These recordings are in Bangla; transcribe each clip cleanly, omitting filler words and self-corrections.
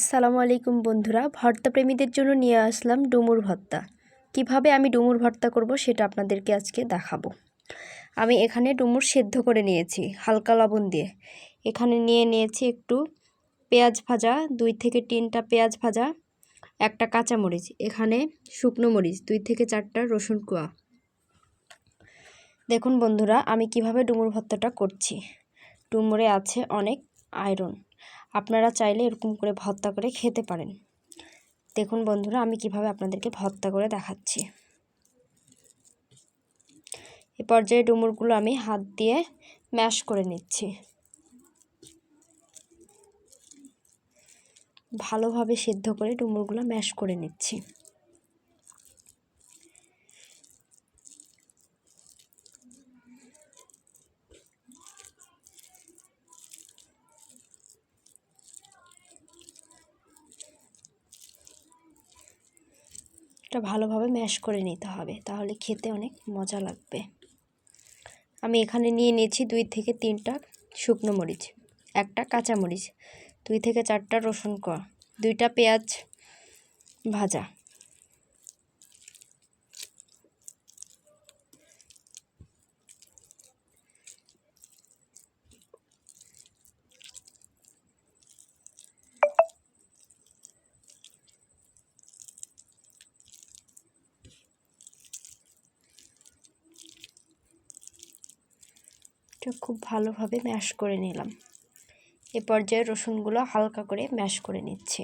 আসসালামু আলাইকুম বন্ধুরা, ভর্তা প্রেমীদের জন্য নিয়ে আসলাম ডুমুর ভর্তা। কিভাবে আমি ডুমুর ভর্তা করব সেটা আপনাদেরকে আজকে দেখাবো। আমি এখানে ডুমুর সেদ্ধ করে নিয়েছি হালকা লবণ দিয়ে। এখানে নিয়েছি একটু পেঁয়াজ ভাজা, 2 থেকে 3টা পেঁয়াজ ভাজা, একটা কাঁচামরিচ, এখানে শুকনো মরিচ 2 থেকে 4টা রসুন কোয়া। দেখুন বন্ধুরা, আমি কিভাবে ডুমুর ভর্তাটা করছি। ডুমুরে আছে অনেক আয়রন, আপনারা চাইলে এরকম করে ভর্তা করে খেতে পারেন। দেখুন বন্ধুরা, আমি কিভাবে আপনাদেরকে ভর্তা করে দেখাচ্ছি। এ পর্যায়ে ডুমুরগুলো আমি হাত দিয়ে ম্যাশ করে নিচ্ছি। ভালোভাবে সিদ্ধ করে ডুমুরগুলো ম্যাশ করে নিচ্ছি। এটা ভালোভাবে ম্যাশ করে নিতে হবে, তাহলে খেতে অনেক মজা লাগবে। আমি এখানে নিয়েছি 2 থেকে 3টা শুকনো মরিচ, একটা কাঁচা মরিচ, 2 থেকে 4টা রসুন কোয়া, 2টা পেঁয়াজ ভাজা, এটা খুব ভালোভাবে ম্যাশ করে নিলাম। এ পর্যায়ে রসুনগুলো হালকা করে ম্যাশ করে নিচ্ছি।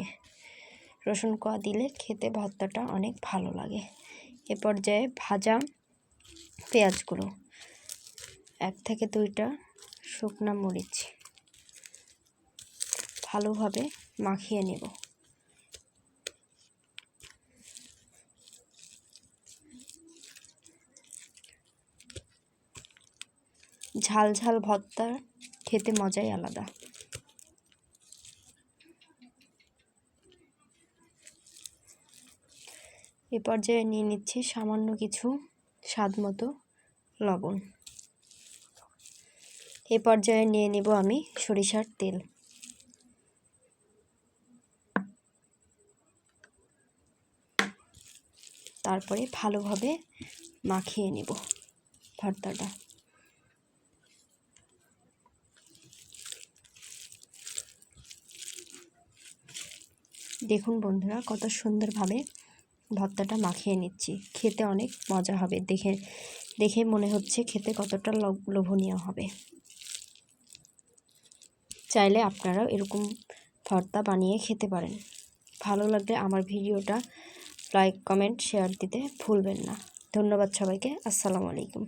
রসুন কোয়া দিলে খেতে ভর্তাটা অনেক ভালো লাগে। এ পর্যায়ে ভাজা পেঁয়াজগুলো, 1 থেকে 2টা শুকনো মরিচ ভালোভাবে মাখিয়ে নেব। ঝাল ঝাল ভর্তা খেতে মজাই আলাদা। এ পর্যায়ে নিয়ে নিচ্ছি সামান্য কিছু স্বাদ মতো লবণ। এ পর্যায়ে নিয়ে নেব আমি সরিষার তেল। তারপরে ভালোভাবে মাখিয়ে নেব ভর্তাটা। দেখুন বন্ধুরা, কত সুন্দরভাবে ভর্তাটা মাখিয়ে নিচ্ছি। খেতে অনেক মজা হবে, দেখে মনে হচ্ছে খেতে কতটা লোভনীয় হবে। চাইলে আপনারাও এরকম ভর্তা বানিয়ে খেতে পারেন। ভালো লাগলে আমার ভিডিওটা লাইক, কমেন্ট, শেয়ার দিতে ভুলবেন না। ধন্যবাদ সবাইকে। আসসালামু আলাইকুম।